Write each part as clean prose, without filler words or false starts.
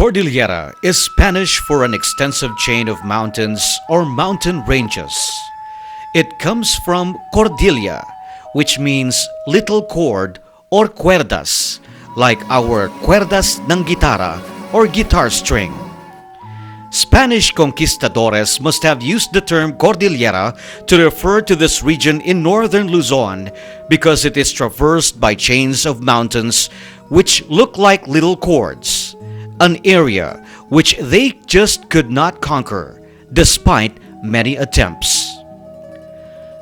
Cordillera is Spanish for an extensive chain of mountains or mountain ranges. It comes from cordilla, which means little cord or cuerdas, like our cuerdas ng gitara or guitar string. Spanish conquistadores must have used the term Cordillera to refer to this region in northern Luzon because it is traversed by chains of mountains which look like little cords, an area which they just could not conquer despite many attempts.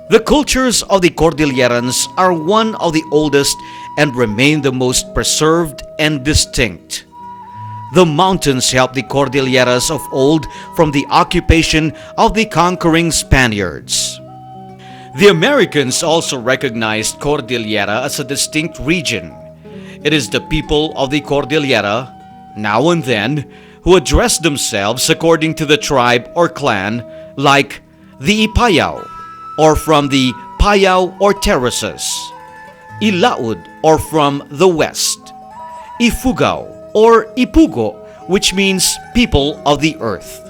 The cultures of the Cordillerans are one of the oldest and remain the most preserved and distinct. The mountains helped the Cordilleras of old from the occupation of the conquering Spaniards. The Americans also recognized Cordillera as a distinct region. It is the people of the Cordillera, now and then, who address themselves according to the tribe or clan, like the Ipayao, or from the Payao or terraces, Ilaud, or from the west, Ifugao, or Ipugo, which means people of the earth.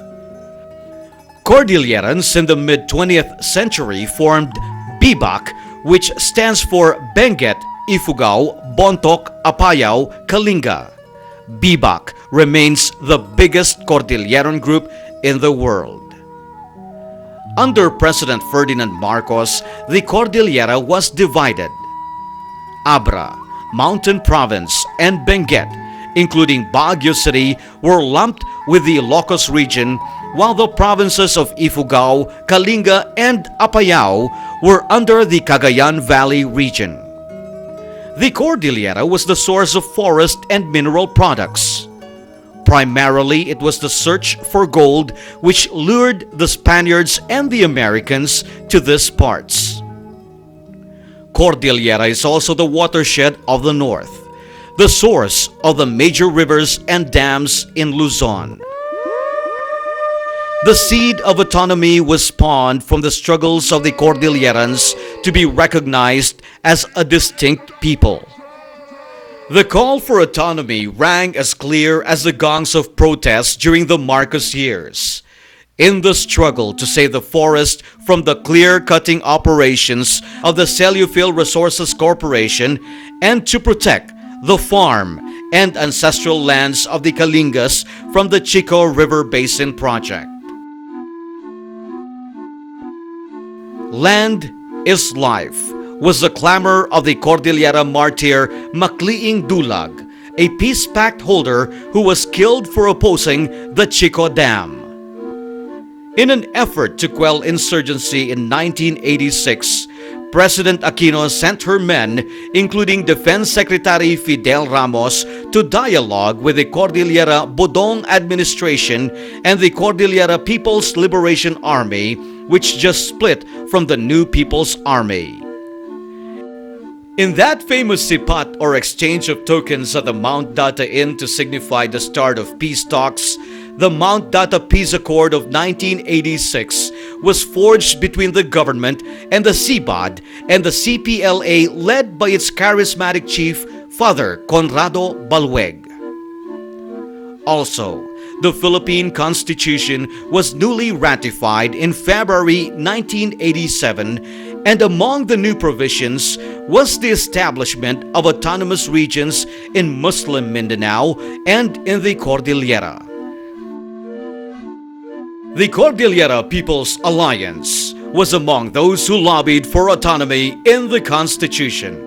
Cordillerans in the mid-20th century formed Bibak, which stands for Benguet, Ifugao, Bontoc, Apayao, Kalinga. Bibak remains the biggest Cordilleran group in the world. Under President Ferdinand Marcos, the Cordillera was divided. Abra, Mountain Province, and Benguet, including Baguio City, were lumped with the Ilocos region, while the provinces of Ifugao, Kalinga, and Apayao were under the Cagayan Valley region. The Cordillera was the source of forest and mineral products. Primarily, it was the search for gold which lured the Spaniards and the Americans to these parts. Cordillera is also the watershed of the north, the source of the major rivers and dams in Luzon. The seed of autonomy was spawned from the struggles of the Cordillerans to be recognized as a distinct people. The call for autonomy rang as clear as the gongs of protest during the Marcos years. In the struggle to save the forest from the clear-cutting operations of the Celluphil Resources Corporation and to protect the farm and ancestral lands of the Kalingas from the Chico River Basin Project. Land is life was the clamor of the Cordillera martyr Makliing Dulag, a peace pact holder who was killed for opposing the Chico Dam. In an effort to quell insurgency in 1986, President Aquino sent her men, including Defense Secretary Fidel Ramos, to dialogue with the Cordillera Bodong administration and the Cordillera People's Liberation Army, which just split from the New People's Army. In that famous sipat or exchange of tokens at the Mount Data Inn to signify the start of peace talks, the Mount Data Peace Accord of 1986 was forged between the government and the CBOD and the CPLA led by its charismatic chief, Father Conrado Balweg. Also, the Philippine Constitution was newly ratified in February 1987, and among the new provisions was the establishment of autonomous regions in Muslim Mindanao and in the Cordillera. The Cordillera People's Alliance was among those who lobbied for autonomy in the Constitution.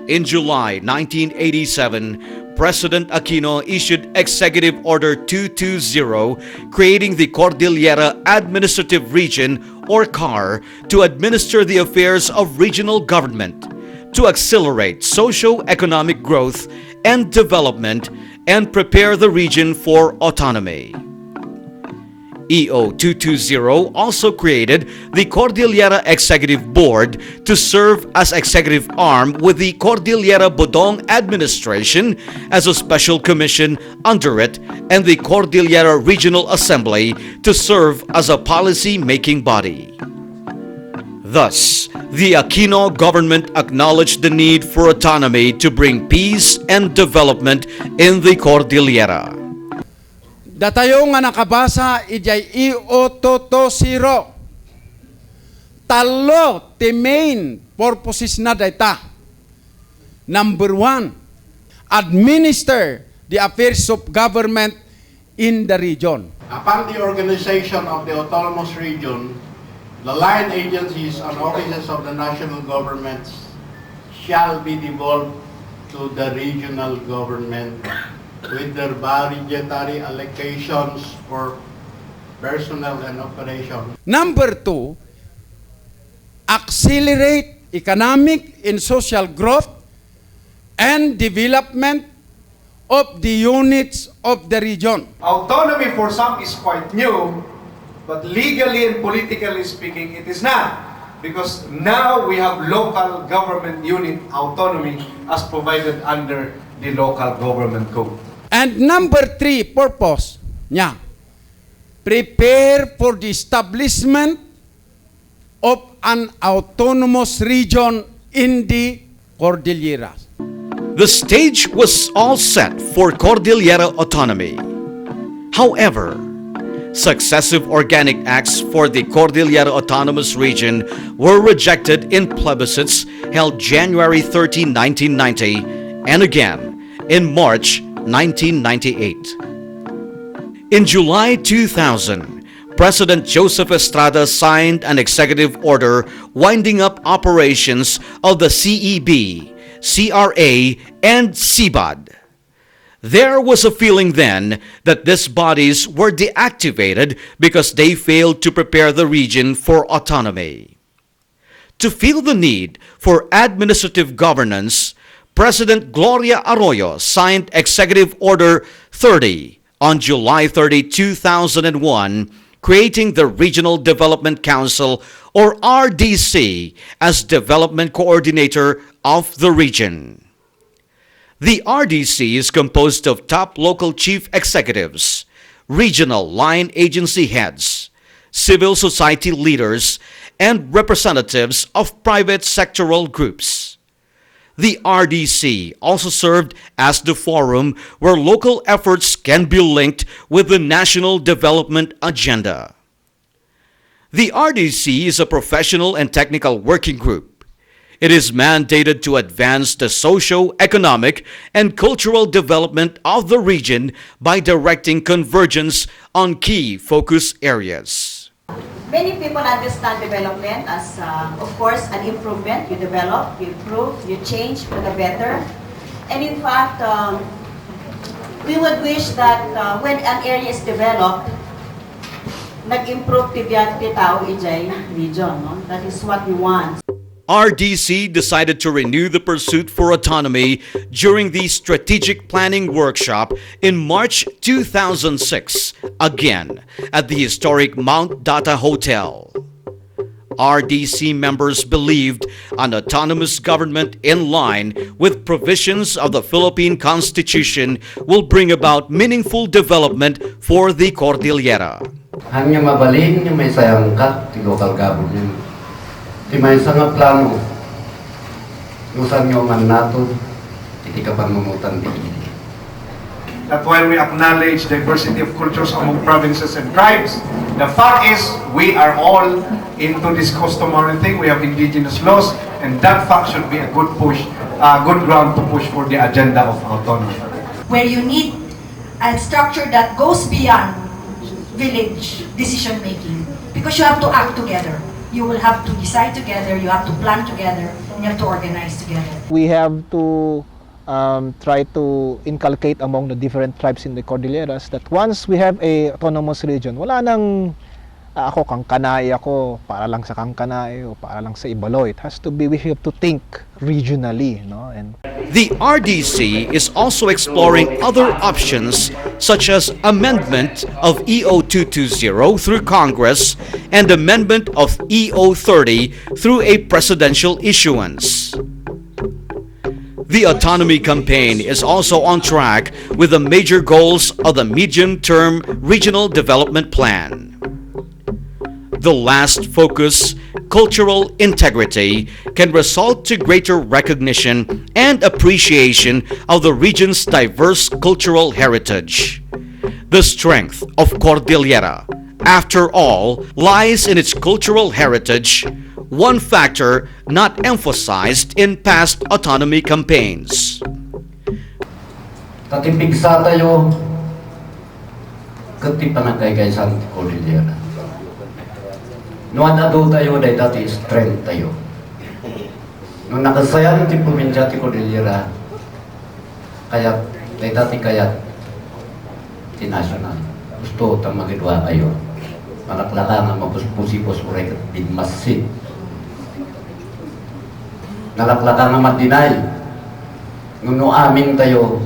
In July 1987, President Aquino issued Executive Order 220 creating the Cordillera Administrative Region or CAR to administer the affairs of regional government, to accelerate socio-economic growth and development and prepare the region for autonomy. EO 220 also created the Cordillera Executive Board to serve as executive arm with the Cordillera Bodong Administration as a special commission under it and the Cordillera Regional Assembly to serve as a policy-making body. Thus, the Aquino government acknowledged the need for autonomy to bring peace and development in the Cordillera. Datayo nga nakabasa ijay I-020. Talo ti main purposes na data. Number 1, administer the affairs of government in the region. Upon the organization of the autonomous region, the line agencies and offices of the national governments shall be devolved to the regional government with their budgetary allocations for personnel and operation. Number 2, accelerate economic and social growth and development of the units of the region. Autonomy for some is quite new, but legally and politically speaking, it is not. Because now we have local government unit autonomy as provided under the local government code. And number 3, purpose niya, prepare for the establishment of an autonomous region in the Cordillera. The stage was all set for Cordillera autonomy. However, successive organic acts for the Cordillera Autonomous Region were rejected in plebiscites held January 13, 1990, and again in March 1998. In July 2000, President Joseph Estrada signed an executive order winding up operations of the CEB, CRA, and CBOD. There was a feeling then that these bodies were deactivated because they failed to prepare the region for autonomy. To feel the need for administrative governance, President Gloria Arroyo signed Executive Order 30 on July 30, 2001, creating the Regional Development Council, or RDC, as development coordinator of the region. The RDC is composed of top local chief executives, regional line agency heads, civil society leaders, and representatives of private sectoral groups. The RDC also served as the forum where local efforts can be linked with the national development agenda. The RDC is a professional and technical working group. It is mandated to advance the socio-economic and cultural development of the region by directing convergence on key focus areas. Many people understand development as, of course, an improvement. You develop, you improve, you change for the better. And in fact, we would wish that when an area is developed, nag-improve ti tao ijay region. No? That is what we want. RDC decided to renew the pursuit for autonomy during the strategic planning workshop in March 2006, again at the historic Mount Data Hotel. RDC members believed an autonomous government in line with provisions of the Philippine Constitution will bring about meaningful development for the Cordillera. Hanya mabalin yung may sayang kat, ti local government. Ti may nga plano, usan nyo man nato, iti kapangumutan di. That while we acknowledge diversity of cultures among provinces and tribes, the fact is we are all into this customary thing. We have indigenous laws, and that fact should be a good push, good ground to push for the agenda of autonomy. Where you need a structure that goes beyond village decision making, because you have to act together. You will have to decide together, you have to plan together, and you have to organize together. We have to try to inculcate among the different tribes in the Cordilleras that once we have a autonomous region, wala nang ako kangkanay ako para lang sa kangkanay o para lang sa Ibaloy. It has to be, we have to think regionally, no? And the RDC is also exploring other options such as amendment of EO220 through Congress and amendment of EO30 through a presidential issuance. The autonomy campaign is also on track with the major goals of the medium-term regional development plan. The last focus cultural integrity can result to greater recognition and appreciation of the region's diverse cultural heritage. The strength of Cordillera, after all, lies in its cultural heritage, one factor not emphasized in past autonomy campaigns. Tatipigsa tayo, kati panagkaykaysan ti Cordillera. Noon ado tayo, dahil dati strength tayo. Nung nakasayan ti probinsya ti Cordillera, kaya dahil dati kaya ti national. Gusto tang magidwa kayo. Malaklakan ang mapuspusipos urek bigmasit. Nalaklakan ang madinay. Nung amin tayo,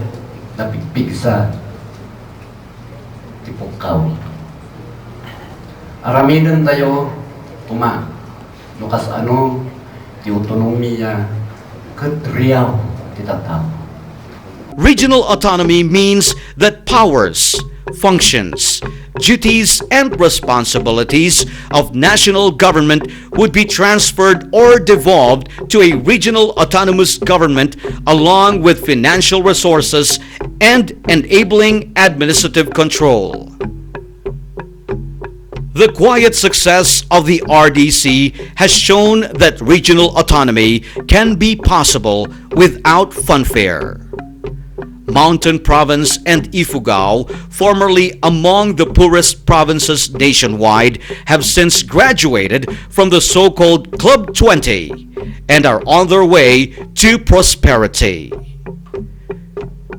napigpigsa tipukaw. Araminan tayo, nukas ti autonomiya, katriyaw, titataw. Regional autonomy means that powers, functions, duties, and responsibilities of national government would be transferred or devolved to a regional autonomous government along with financial resources and enabling administrative control. The quiet success of the RDC has shown that regional autonomy can be possible without funfair. Mountain Province and Ifugao, formerly among the poorest provinces nationwide, have since graduated from the so-called Club 20 and are on their way to prosperity.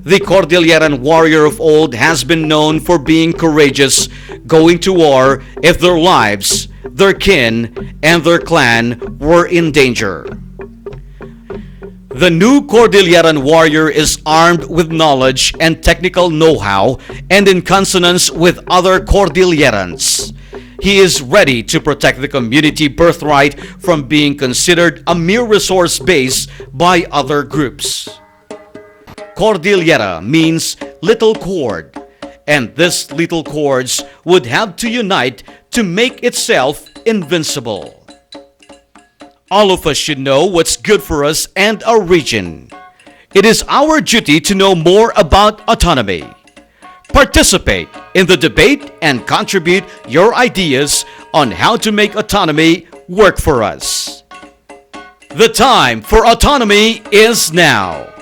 The Cordilleran warrior of old has been known for being courageous, going to war if their lives, their kin, and their clan were in danger. The new Cordilleran warrior is armed with knowledge and technical know-how and in consonance with other Cordillerans. He is ready to protect the community birthright from being considered a mere resource base by other groups. Cordillera means little cord, and this little cords would have to unite to make itself invincible. All of us should know what's good for us and our region. It is our duty to know more about autonomy. Participate in the debate and contribute your ideas on how to make autonomy work for us. The time for autonomy is now.